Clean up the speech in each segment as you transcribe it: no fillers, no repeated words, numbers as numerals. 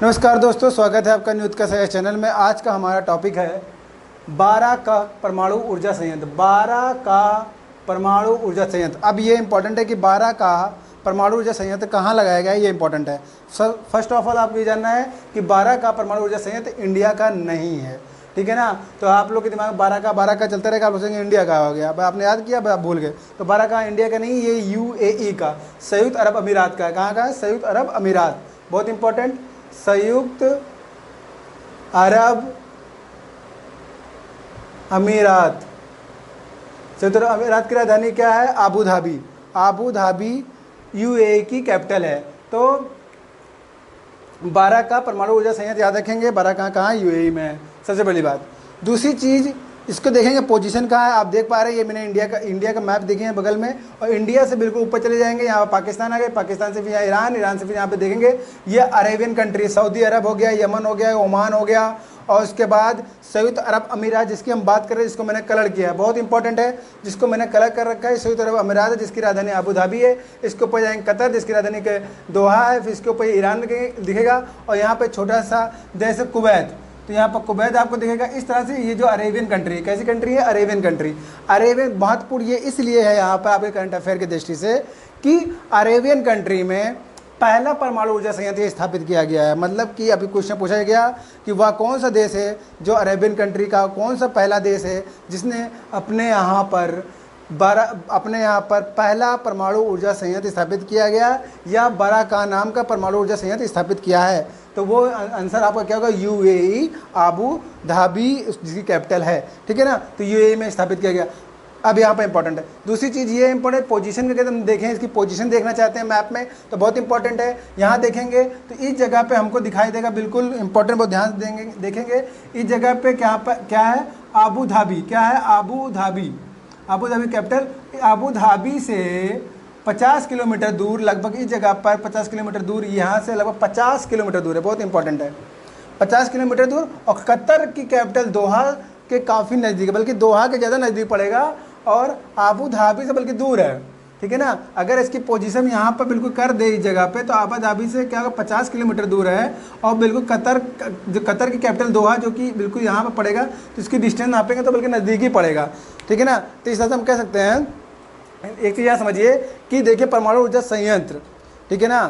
नमस्कार दोस्तों, स्वागत है आपका न्यूज़ का सही चैनल में। आज का हमारा टॉपिक है 12 का परमाणु ऊर्जा संयंत्र। 12 का परमाणु ऊर्जा संयंत्र। अब ये इंपॉर्टेंट है कि 12 का परमाणु ऊर्जा संयंत्र कहाँ लगाया गया है, ये इंपॉर्टेंट है। फर्स्ट ऑफ ऑल आपको ये जानना है कि 12 का परमाणु ऊर्जा संयंत्र इंडिया का नहीं है, ठीक है ना। तो आप लोग के दिमाग में 12 का चलता रहेगा, आप सोचेंगे इंडिया का हो गया। अब आपने याद किया, आप भूल गए। तो 12 का इंडिया का नहीं, ये यूएई का, संयुक्त अरब अमीरात का है। कहाँ का है? संयुक्त अरब अमीरात। बहुत इंपॉर्टेंट, संयुक्त अरब अमीरात। संयुक्त अरब अमीरात की राजधानी क्या है? Abu Dhabi. Abu Dhabi UAE की कैपिटल है। तो 12 का परमाणु ऊर्जा संयंत्र याद रखेंगे। 12 कहाँ है? यूएई में है, सबसे पहली बात। दूसरी चीज़, इसको देखेंगे पोजीशन कहाँ है। आप देख पा रहे हैं, ये मैंने इंडिया का मैप देखे हैं बगल में, और इंडिया से बिल्कुल ऊपर चले जाएंगे, यहाँ पाकिस्तान आ गए, पाकिस्तान से फिर यहाँ ईरान, ईरान से फिर यहाँ पे देखेंगे ये अरेबियन कंट्री, सऊदी अरब हो गया, यमन हो गया, ओमान हो गया, और उसके बाद संयुक्त अरब अमीरात जिसकी हम बात कर रहे हैं, जिसको मैंने कलर किया है, बहुत इंपॉर्टेंट है, जिसको मैंने कलर कर रखा है। संयुक्त अरब अमीरात है, जिसकी राजधानी अबू धाबी है। इसके ऊपर जाएंगे कतर, जिसकी राजधानी के दोहा है। फिर इसके ऊपर ईरान दिखेगा, और यहाँ पे छोटा सा देश है कुवैत, तो यहाँ पर कुवैत आपको दिखेगा। इस तरह से ये जो अरेबियन कंट्री है, कैसी कंट्री है? Arabian country. अरेबियन महत्वपूर्ण ये इसलिए है यहाँ पर आपके करंट अफेयर की दृष्टि से कि अरेबियन कंट्री में पहला परमाणु ऊर्जा संयंत्र स्थापित किया गया है। मतलब कि अभी क्वेश्चन पूछा गया कि वह कौन सा देश है जो अरेबियन कंट्री का कौन सा पहला देश है जिसने अपने यहाँ पर पहला परमाणु ऊर्जा संयंत्र स्थापित किया गया, या बराका नाम का परमाणु ऊर्जा संयंत्र स्थापित किया है। तो वो आंसर आपका क्या होगा? यूएई, आबू धाबी जिसकी कैपिटल है, ठीक है ना। तो यूएई में स्थापित किया गया। अब यहाँ पर इंपॉर्टेंट है दूसरी चीज़, ये इंपॉर्टेंट पोजीशन करके हम देखें, इसकी पोजीशन देखना चाहते हैं मैप में, तो बहुत इंपॉर्टेंट है। यहाँ देखेंगे तो इस जगह पे हमको दिखाई देगा, बिल्कुल इंपॉर्टेंट, बहुत ध्यान देंगे, देखेंगे इस जगह पे क्या है? Abu Dhabi. क्या है? Abu Dhabi. Abu Dhabi capital. Abu Dhabi से 50 किलोमीटर दूर, लगभग इस जगह पर 50 किलोमीटर दूर, यहाँ से लगभग 50 किलोमीटर दूर है, बहुत इंपॉर्टेंट है, 50 किलोमीटर दूर। और कतर की कैपिटल दोहा के काफ़ी नज़दीक है, बल्कि दोहा के ज़्यादा नज़दीक पड़ेगा, और आबू धाबी से बल्कि दूर है, ठीक है ना। अगर इसकी पोजीशन यहाँ पर बिल्कुल कर दे इस जगह पे, तो आबू धाबी से क्या होगा? 50 किलोमीटर दूर है, और बिल्कुल कतर की कैपिटल दोहा जो कि बिल्कुल यहाँ पर पड़ेगा, तो इसकी डिस्टेंस नापेंगे तो बल्कि नज़दीक ही पड़ेगा, ठीक है ना। तो इस तरह से हम कह सकते हैं, एक चीज़ यहाँ समझिए कि देखिए परमाणु ऊर्जा संयंत्र, ठीक है ना।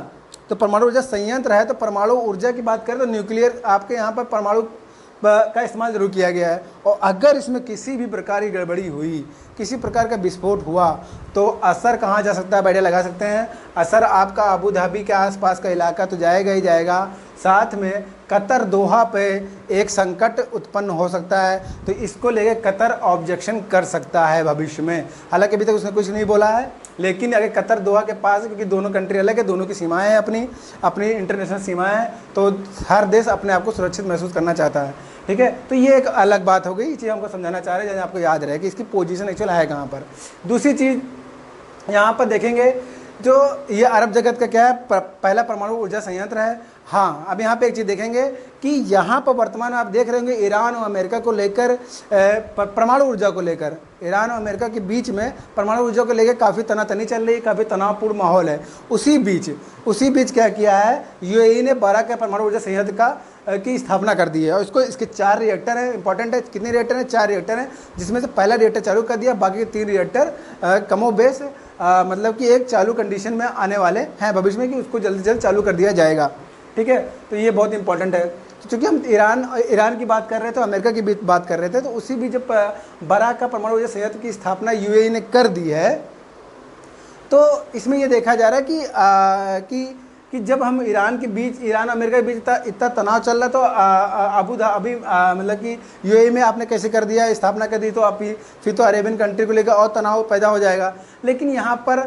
तो परमाणु ऊर्जा संयंत्र है, तो परमाणु ऊर्जा की बात करें तो न्यूक्लियर, आपके यहाँ पर परमाणु का इस्तेमाल जरूर किया गया है। और अगर इसमें किसी भी प्रकार की गड़बड़ी हुई, किसी प्रकार का विस्फोट हुआ, तो असर कहाँ जा सकता है? आइडिया लगा सकते हैं। असर आपका अबू धाबी के आसपास का इलाका तो जाएगा ही जाएगा, साथ में कतर दोहा पे एक संकट उत्पन्न हो सकता है। तो इसको लेके कतर ऑब्जेक्शन कर सकता है भविष्य में। हालांकि अभी तक उसने कुछ नहीं बोला है, लेकिन अगर कतर दोहा के पास है, क्योंकि दोनों कंट्री अलग है, दोनों की सीमाएं हैं, अपनी इंटरनेशनल सीमाएं हैं, तो हर देश अपने आप को सुरक्षित महसूस करना चाहता है, ठीक है। तो ये एक अलग बात हो गई, ये चीज़ हमको समझाना चाह रहे हैं, जैसे आपको याद रहे कि इसकी पोजीशन एक्चुअल है कहाँ पर। दूसरी चीज़ यहाँ पर देखेंगे, जो ये अरब जगत का क्या है? पहला परमाणु ऊर्जा संयंत्र है। हाँ, अब यहाँ पे एक चीज़ देखेंगे कि यहाँ पर वर्तमान में आप देख रहे होंगे ईरान और अमेरिका को लेकर, परमाणु ऊर्जा को लेकर, ईरान और अमेरिका के बीच में परमाणु ऊर्जा को लेकर काफ़ी तनातनी चल रही है, काफ़ी तनावपूर्ण माहौल है। उसी बीच क्या किया है? यूएई ने 12 के परमाणु ऊर्जा संयंत्र की स्थापना कर दी है, और इसके 4 रिएक्टर हैं। इंपॉर्टेंट है, कितने रिएक्टर हैं? 4 रिएक्टर हैं, जिसमें से पहला रिएक्टर चालू कर दिया, बाकी के 3 रिएक्टर कमोबेश मतलब कि एक चालू कंडीशन में आने वाले हैं भविष्य में, कि उसको जल्द से जल्द चालू कर दिया जाएगा, ठीक है। तो ये बहुत इंपॉर्टेंट है। तो चूँकि हम ईरान की बात कर रहे थे, अमेरिका की भी बात कर रहे थे, तो उसी बीच जब 12 का परमाणु ऊर्जा संयंत्र की स्थापना यूएई ने कर दी है, तो इसमें ये देखा जा रहा है कि जब हम ईरान अमेरिका के बीच इतना तनाव चल रहा, तो अबू धाबी मतलब कि यूएई में आपने कैसे कर दिया, स्थापना कर दी, तो आप फिर तो अरेबियन कंट्री को लेकर और तनाव पैदा हो जाएगा। लेकिन यहाँ पर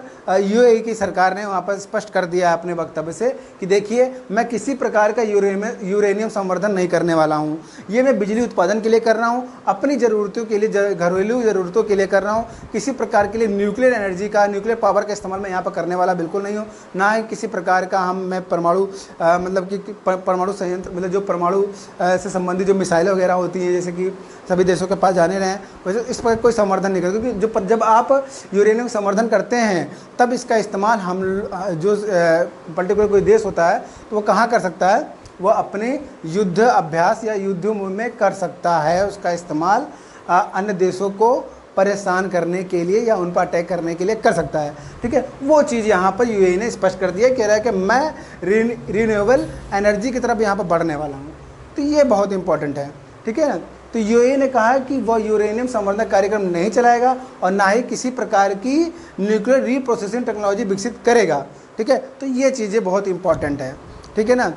यूएई की सरकार ने वहाँ पर स्पष्ट कर दिया है अपने वक्तव्य से कि देखिए, मैं किसी प्रकार का यूरेनियम संवर्धन नहीं करने वाला हूँ, ये मैं बिजली उत्पादन के लिए कर रहा हूँ, अपनी ज़रूरतों के लिए, घरेलू ज़रूरतों के लिए कर रहा हूँ। किसी प्रकार के लिए न्यूक्लियर एनर्जी का, न्यूक्लियर पावर का इस्तेमाल मैं यहाँ पर करने वाला बिल्कुल नहीं हूँ, ना ही किसी प्रकार का मैं परमाणु मतलब कि परमाणु संयंत्र, मतलब जो परमाणु से संबंधित जो मिसाइलें वगैरह होती हैं, जैसे कि सभी देशों के पास जाने रहे हैं, वैसे इस पर कोई संवर्धन नहीं करते, क्योंकि जब आप यूरेनियम संवर्धन करते हैं, तब इसका इस्तेमाल हम जो पर्टिकुलर कोई देश होता है, तो वो कहाँ कर सकता है? वो अपने युद्ध अभ्यास या युद्ध में कर सकता है, उसका इस्तेमाल अन्य देशों को परेशान करने के लिए या उन पर अटैक करने के लिए कर सकता है। ठीक है, वो चीज़ यहाँ पर यूएई ने स्पष्ट कर दिया, कह रहा है कि मैं रिन्यूएबल एनर्जी की तरफ यहाँ पर बढ़ने वाला हूँ। तो ये बहुत इंपॉर्टेंट है। ठीक है ना, तो यूएई ने कहा कि वह यूरेनियम संवर्धन कार्यक्रम नहीं चलाएगा और ना ही किसी प्रकार की न्यूक्लियर रीप्रोसेसिंग टेक्नोलॉजी विकसित करेगा। ठीक है, तो ये चीज़ें बहुत इंपॉर्टेंट है। ठीक है ना,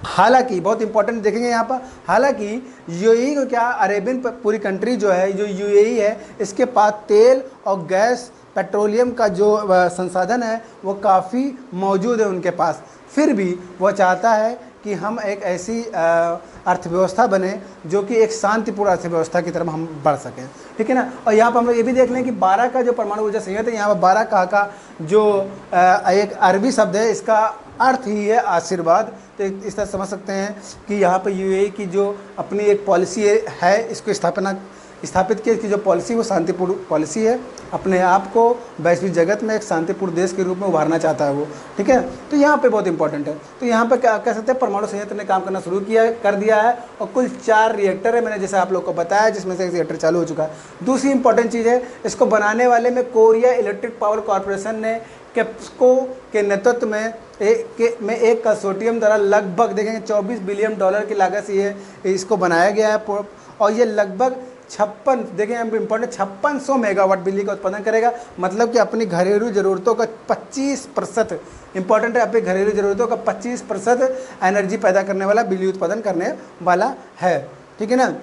हालांकि बहुत इंपॉर्टेंट देखेंगे यहाँ पर, हालांकि यूएई को क्या, अरेबियन पूरी कंट्री जो है, जो यूएई है, इसके पास तेल और गैस पेट्रोलियम का जो संसाधन है वो काफ़ी मौजूद है उनके पास। फिर भी वह चाहता है कि हम एक ऐसी अर्थव्यवस्था बने जो कि एक शांतिपूर्ण अर्थव्यवस्था की तरफ हम बढ़ सकें। ठीक है ना, और यहाँ पर हम लोग ये भी देख लें कि 12 का जो परमाणु ऊर्जा संयंत्र है, यहाँ पर 12 का जो एक अरबी शब्द है, इसका अर्थ ही है आशीर्वाद। तो इस तरह समझ सकते हैं कि यहाँ पर यूएई की जो अपनी एक पॉलिसी है, इसको स्थापित की, इसकी जो पॉलिसी वो शांतिपूर्ण पॉलिसी है, अपने आप को वैश्विक जगत में एक शांतिपूर्ण देश के रूप में उभारना चाहता है वो। ठीक है, तो यहाँ पे बहुत इंपॉर्टेंट है। तो यहाँ पे क्या कह सकते हैं, परमाणु संयंत्र ने काम करना शुरू कर दिया है और कुल 4 रिएक्टर है, मैंने जैसे आप लोग को बताया, जिसमें से एक रिएक्टर चालू हो चुका है। दूसरी इंपॉर्टेंट चीज़ है, इसको बनाने वाले में कोरिया इलेक्ट्रिक पावर कॉरपोरेशन ने केप्सको के नेतृत्व में एक कंसोर्टियम द्वारा लगभग देखेंगे 24 बिलियन डॉलर की लागत से ये इसको बनाया गया है और ये लगभग 56 देखें इंपॉर्टेंट 5600 मेगावाट बिजली का उत्पादन करेगा। मतलब कि अपनी घरेलू ज़रूरतों का 25%, इंपॉर्टेंट है, अपनी घरेलू ज़रूरतों का 25% एनर्जी पैदा करने वाला, बिजली उत्पादन करने वाला है। ठीक है ना,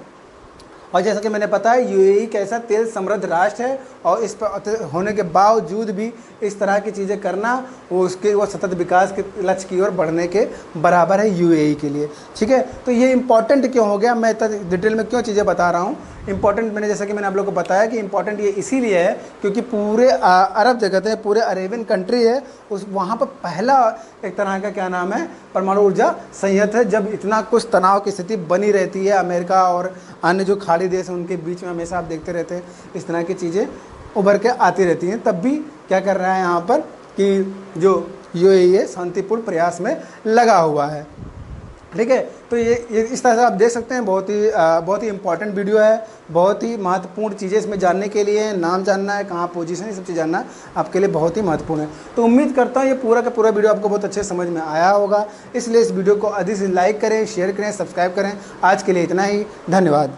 और जैसा कि मैंने बताया, यूएई कैसा तेल समृद्ध राष्ट्र है और इस पर होने के बावजूद भी इस तरह की चीज़ें करना वो सतत विकास के लक्ष्य की ओर बढ़ने के बराबर है यूएई के लिए। ठीक है, तो ये इंपॉर्टेंट क्यों हो गया, मैं इतना डिटेल में क्यों चीज़ें बता रहा हूँ। इंपॉर्टेंट जैसा कि मैंने आप लोगों को बताया कि इंपॉर्टेंट ये इसीलिए है क्योंकि पूरे अरब जगत है, पूरे अरेबियन कंट्री है, उस वहाँ पर पहला एक तरह का क्या नाम है, परमाणु ऊर्जा संयंत्र है। जब इतना कुछ तनाव की स्थिति बनी रहती है, अमेरिका और अन्य जो खाड़ी देश हैं उनके बीच में हमेशा आप देखते रहते हैं इस तरह की चीज़ें उभर के आती रहती हैं, तब भी क्या कर रहा है यहाँ पर कि जो यूएई शांतिपूर्ण प्रयास में लगा हुआ है। ठीक है, तो ये इस तरह से आप देख सकते हैं, बहुत ही इंपॉर्टेंट वीडियो है, बहुत ही महत्वपूर्ण चीज़ें इसमें जानने के लिए, नाम जानना है, कहाँ पोजीशन, ये सब चीज़ जानना आपके लिए बहुत ही महत्वपूर्ण है। तो उम्मीद करता हूँ ये पूरा का पूरा वीडियो आपको बहुत अच्छे समझ में आया होगा, इसलिए इस वीडियो को अधिक से लाइक करें, शेयर करें, सब्सक्राइब करें। आज के लिए इतना ही, धन्यवाद।